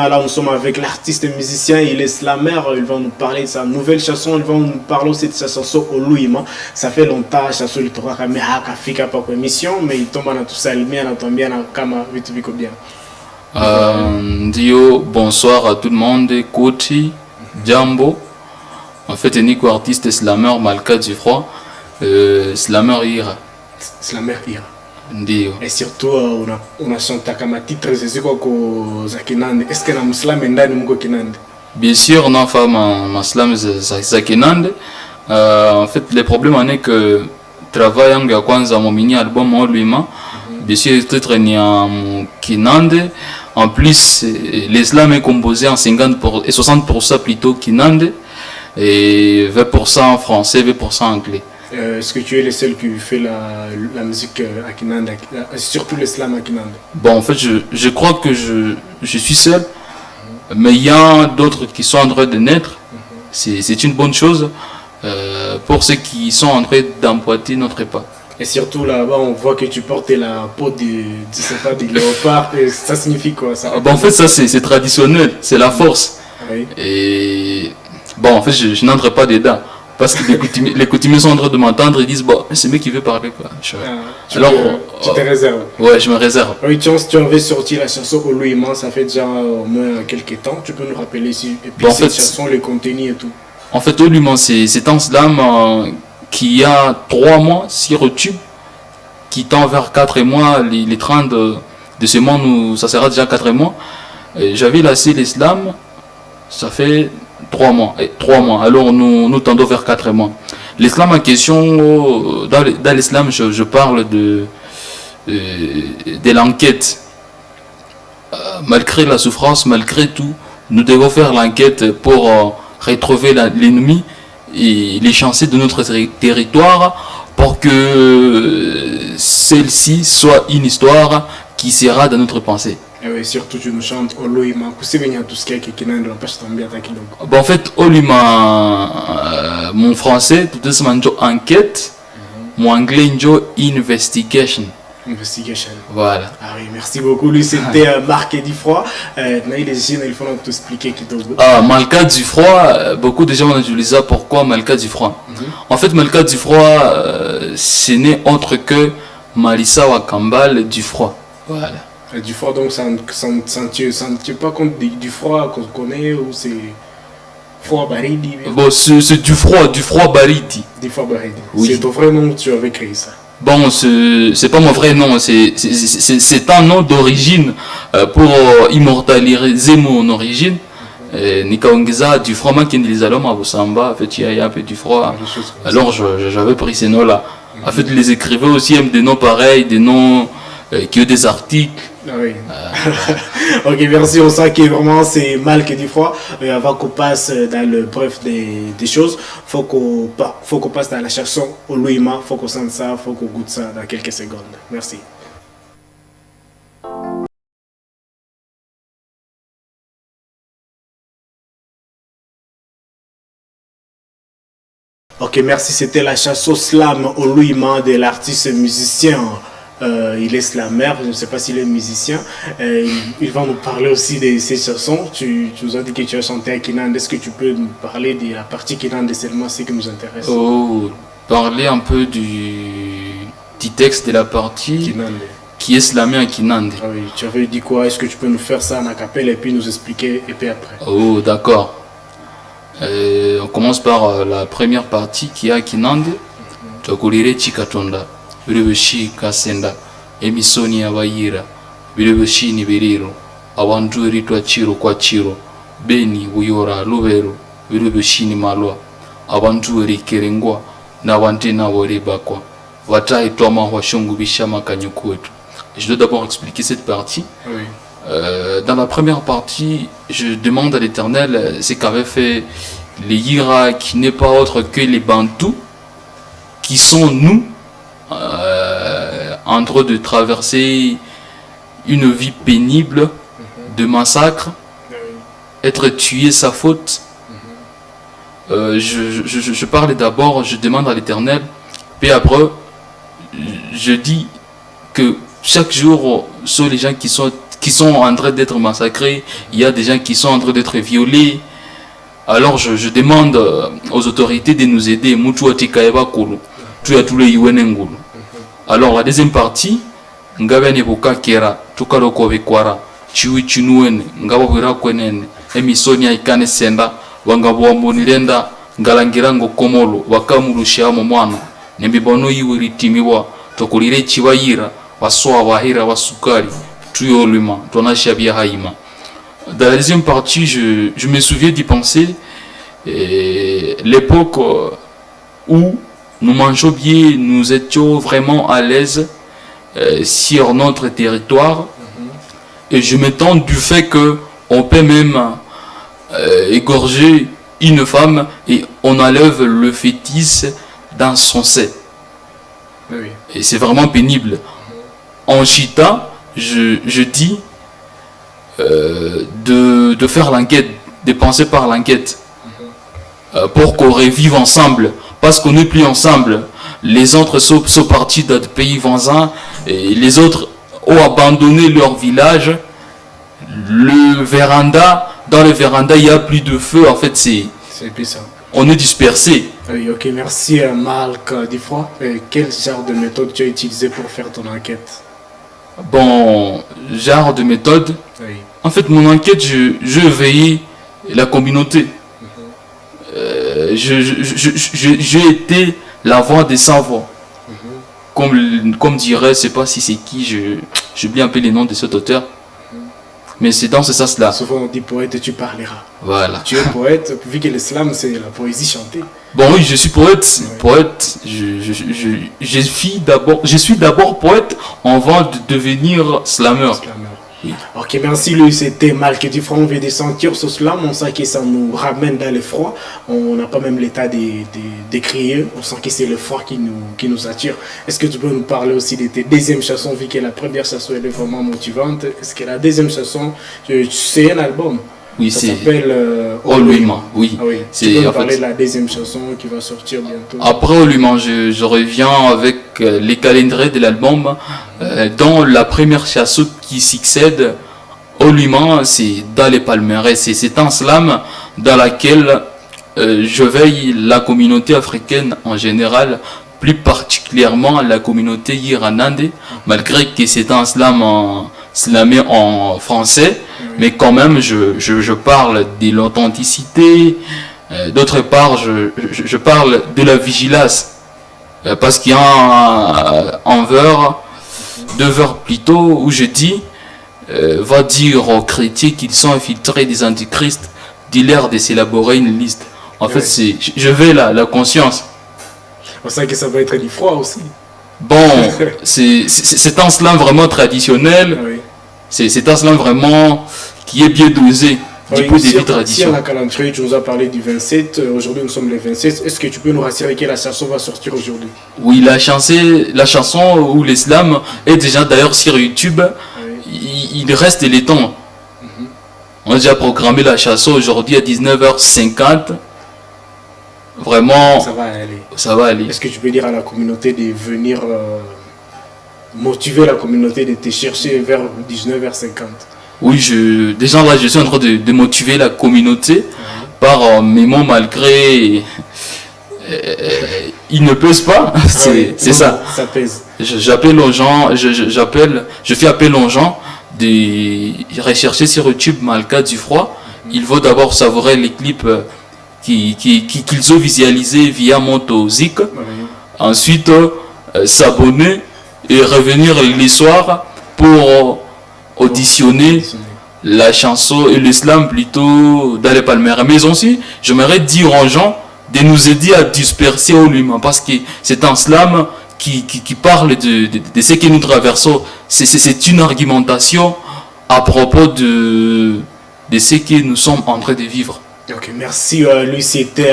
maintenant là nous sommes avec l'artiste et musicien, il est slammer, il va nous parler de sa nouvelle chanson, il va nous parler aussi de sa chanson Oluima. Ça fait longtemps chanson il toka kama hakafika pa kwa émission mais il tombe na tusalimia na tuambia na kama vitu viko bien. Dio, bonsoir à tout le monde, Koti, Jambo. En fait, Nico artiste slammer Malka du froid, slammer Ira. Slammer Ira. Dio. Et surtout on a chanté comme titre c'est quoi ko Zakinande. Est-ce que na muslam ndani mko Kinande? Bien sûr, on a fait ma slam Zakinande. En fait, le problème en est que travail en kwanza mon mini album Oluima. Bien sûr, le titre ni en Kinande. En plus, l'islam est composé en 50% et 60% plutôt Kinande et 20% français, 20% anglais. Est-ce que tu es le seul qui fait la musique à Kinande, surtout l'islam à Kinande? Bon, en fait, je crois que je suis seul, mais il y a d'autres qui sont en train de naître. C'est une bonne chose pour ceux qui sont en train d'emboîter notre pas. Et surtout là-bas, on voit que tu portes la peau de léopard. Et ça signifie quoi ça? Bon, en fait, ça c'est traditionnel, c'est la force. Oui. Et bon, en fait, je n'entre pas dedans. Parce que les coutumiers sont en train de m'entendre et disent, bon, c'est moi qui veux parler quoi. Tu te réserves? Ouais, je me réserve. Oui, tu avais sorti la chanson Oluima, ça fait déjà au moins quelques temps. Tu peux nous rappeler si. Et puis bon, cette chanson, les contenus et tout. En fait, Oluima, c'est un slam qui a 3 mois sur YouTube, qui tend vers 4 mois, les trains de ce mois, ça sera déjà 4 mois. J'avais laissé l'islam, ça fait 3 mois. 3 mois, alors nous tendons vers 4 mois. L'islam en question, dans l'islam, je parle de l'enquête. Malgré la souffrance, malgré tout, nous devons faire l'enquête pour retrouver l'ennemi et les chancer de notre territoire pour que celle-ci soit une histoire qui sera dans notre pensée. Et oui, surtout tu nous chantes Oluima. Bon, en fait, Oluima, mon français, tout ça, c'est enquête, mon anglais, c'est investigation. Investigation. Voilà. Ah oui, merci beaucoup. Lui, c'était Marc Dufroy. Il faut nous expliquer qui Malka Dufroy, beaucoup de gens ont utilisé ça. Pourquoi Malka Dufroy? En fait, Malka Dufroy, c'est né autre que Marissa Wakambal Dufroy. Voilà. Dufroy, donc, ça ne tient pas compte du froid qu'on connaît ou c'est froid baridi? Bon, c'est du froid baridi. Du froid baridi. Oui. C'est ton vrai nom que tu avais créé ça? Bon, c'est pas mon vrai nom, c'est un nom d'origine pour immortaliser mon origine. Nikaongeza du froid, moi qui les allons à Bosamba, en fait il y a un peu du froid. Alors j'avais pris ces noms-là. En fait, les écrivains aussi aiment des noms pareils, des noms qui ont des articles. Ah oui. Ok, merci. On sent que vraiment c'est mal que du froid. Avant qu'on passe dans le bref des choses, faut qu'on passe dans la chanson Oluima. Faut qu'on sente ça, faut qu'on goûte ça dans quelques secondes. Merci. Ok, merci. C'était la chanson Slam Oluima de l'artiste musicien. Il est slammer, je ne sais pas s'il est musicien. Il va nous parler aussi de ses chansons. Tu nous as dit que tu as chanté à Kinande. Est-ce que tu peux nous parler de la partie Kinande seulement, ce qui nous intéresse? Oh, parler un peu du texte de la partie Kinande, qui est slamé à Kinande. Ah oui, tu avais dit quoi? Est-ce que tu peux nous faire ça en acapella et puis nous expliquer et puis après? Oh, d'accord. On commence par la première partie qui est à Kinande. Chokolire Chikatonda. Birebeshi kasenda emisoni abayira birebeshi ni berero abantu eritwa chiro kwa chiro beni buyora lubero birebeshi ni malwa abantu erikerengwa na wante na bakwa vataitwa mahwashungu bishama kanyukwetu. Je dois d'abord expliquer cette partie. Oui. Dans la première partie, je demande à l'Éternel ce qu'avait fait les Yira, qui n'est pas autre que les Bantous, qui sont nous, en train de traverser une vie pénible de massacre, être tué sa faute. Je parle d'abord, je demande à l'Éternel, puis après je dis que chaque jour sont les gens qui qui sont en train d'être massacrés, il y a des gens qui sont en train d'être violés. Alors je demande aux autorités de nous aider. Alors la deuxième partie, ngabene bukakera tukarokobekwara chiwi chinuene ngababwira kwenene emisonia ikane senda wangabwambonirenda ngalangira ngo komolo bakamurushyamo mwana nembibono yiwe ritimiwa tokulire chibayira baswa bahira basukari tuyoluma tonashabia haima. Dans la deuxième partie, je me souviens d'y penser l'époque où nous mangeons bien, nous étions vraiment à l'aise sur notre territoire. Et je m'étonne du fait qu'on peut même égorger une femme et on enlève le fœtus dans son sein. Oui. Et c'est vraiment pénible. En Chita, je dis de faire l'enquête, de penser par l'enquête pour qu'on revive ensemble. Parce qu'on n'est plus ensemble. Les autres sont partis dans des pays voisins et les autres ont abandonné leur village. Dans le véranda, il n'y a plus de feu. En fait, c'est plus ça. On est dispersé. Oui, ok, merci Malk Difroy. Quel genre de méthode tu as utilisé pour faire ton enquête? Bon, genre de méthode. Oui. En fait, mon enquête, je veillais la communauté. J'ai été la voix des sans-voix. Comme dirait, je ne sais pas si c'est qui, j'ai oublié un peu les noms de cet auteur. Mais c'est dans ce sens-là. Souvent on dit poète, tu parleras. Voilà. Tu es poète, vu que l'islam c'est la poésie chantée. Bon oui, je suis poète. Oui. Poète. Je suis d'abord poète avant de devenir slammer. Oui. Ok, merci Louis, c'était Malk Difroy. On vient de sentir ce slam, on sent que ça nous ramène dans le froid. On n'a pas même l'état de crier, on sent que c'est le froid qui nous attire. Est-ce que tu peux nous parler aussi de tes deuxièmes chansons, vu que la première chanson elle est vraiment motivante? Est-ce que la deuxième chanson, c'est un album? Oui, ça c'est s'appelle Oluima. Oui. Ah oui. Tu peux nous parler de la deuxième chanson qui va sortir bientôt? Après Oluima, je reviens avec les calendriers de l'album. Dans la première chanson qui succède, Oluima, c'est dans les palmarès. C'est un slam dans laquelle je veille la communauté africaine en général, plus particulièrement la communauté iranande, malgré que c'est un slam slamé en français. Mais quand même, je parle de l'authenticité. D'autre part, je parle de la vigilance. Parce qu'il y a deux vers plus tôt, où je dis, va dire aux chrétiens qu'ils sont infiltrés des antichrists, dis-leur de s'élaborer une liste. En fait, je veux la conscience. On sait que ça va être du froid aussi. Bon, c'est un slam vraiment traditionnel. Oui. C'est un slam vraiment qui est bien dosé du point de vue tradition. Si à la calendrier, tu nous as parlé du 27, aujourd'hui nous sommes le 27, est-ce que tu peux nous rassurer que la chanson va sortir aujourd'hui? Oui, la chanson ou l'islam est déjà d'ailleurs sur YouTube. Oui. Il reste les temps. On a déjà programmé la chanson aujourd'hui à 19h50. Vraiment, ça va aller. Est-ce que tu peux dire à la communauté de venir motiver la communauté de te chercher vers 19h50? Oui, déjà là, je suis en train de motiver la communauté par mes mots, malgré ils ne pèsent pas. C'est ça. Ça pèse. J'appelle aux gens, je fais appel aux gens de rechercher sur YouTube Malk Difroy. Il faut d'abord savourer les clips qu'ils ont visualisés via Motozik. Ensuite, s'abonner et revenir les soirs pour auditionner la chanson et l'islam plutôt dans les palmarès. Mais aussi, j'aimerais dire aux gens de nous aider à disperser Oluima, parce que c'est un slam qui parle de ce que nous traversons. C'est une argumentation à propos de ce que nous sommes en train de vivre. Ok, merci. Lui, c'était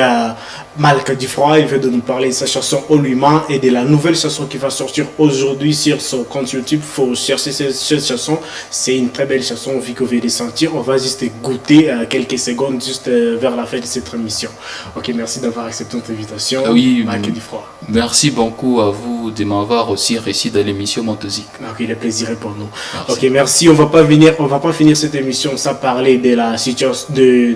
Malk Difroy. Il veut de nous parler de sa chanson Oluima et de la nouvelle chanson qui va sortir aujourd'hui sur son compte YouTube. Il faut chercher cette chanson. C'est une très belle chanson, vu qu'on vient de sentir. On va juste goûter quelques secondes juste vers la fin de cette émission. Ok, merci d'avoir accepté notre invitation. Oui, Malk Difroy. Merci beaucoup à vous. beaucoup de m'avoir aussi reçu dans l'émission Motozik. Ok, le plaisir est pour nous. Merci. Ok, merci. On va pas finir cette émission sans parler de la situation, de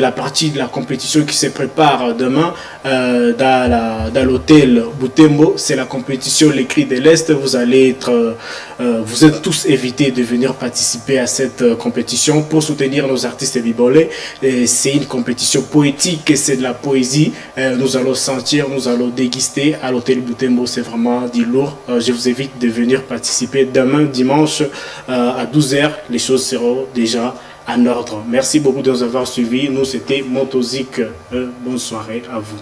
la partie de la compétition qui se prépare demain dans l'hôtel Butembo. C'est la compétition Les Cris de l'Est. Vous êtes tous invités de venir participer à cette compétition pour soutenir nos artistes bibolais. C'est une compétition poétique, c'est de la poésie. Nous allons sentir, nous allons déguster à l'hôtel Butembo. C'est vraiment du lourd. Je vous invite de venir participer demain dimanche à 12h. Les choses seront déjà en ordre. Merci beaucoup de nous avoir suivis. Nous, c'était Motozik. Bonne soirée à vous.